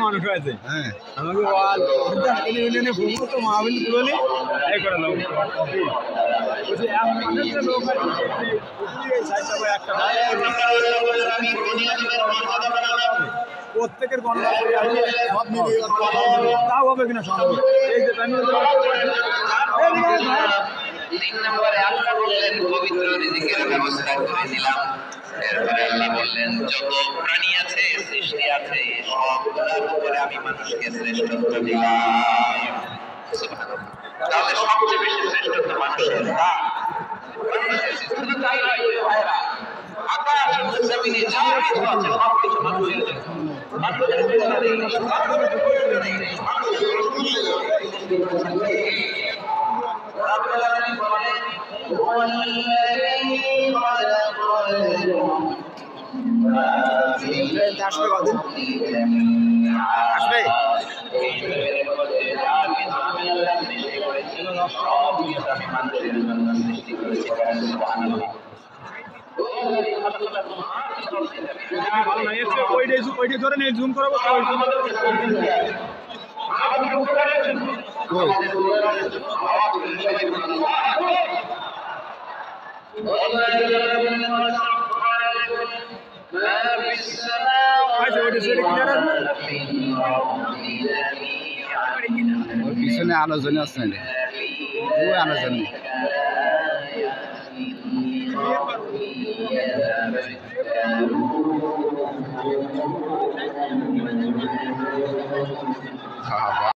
মানুষ আছে আমাকে মাহবিল তুলে এই করে দাও প্রত্যেকের গণনা তাও হবে কিনা সম্ভব এই যে 3 নম্বরে আল্লাহ বললেন পবিত্র রিজিকের ব্যবস্থা করে দিলাম। এরপরে আল্লাহ বললেন যত প্রাণী আছে সৃষ্টি আছে সবগুলোর উপরে আমি মানুষকে শ্রেষ্ঠত্ব দিলাম। সুবহানাল্লাহ। তাহলে সবচেয়ে বেশি শ্রেষ্ঠত্ব মানুষের না, শুধু তাই নয় ভাইরা, আকাশ জমিনে যা কিছু আছে সব কিছু মানুষের জন্য। মানুষের জন্য নেই, আসবে কদিন আসবে ওইটাই ধরে নেই জুম করাবো পিছনে আলোচনা আছে না ওই আলোচনা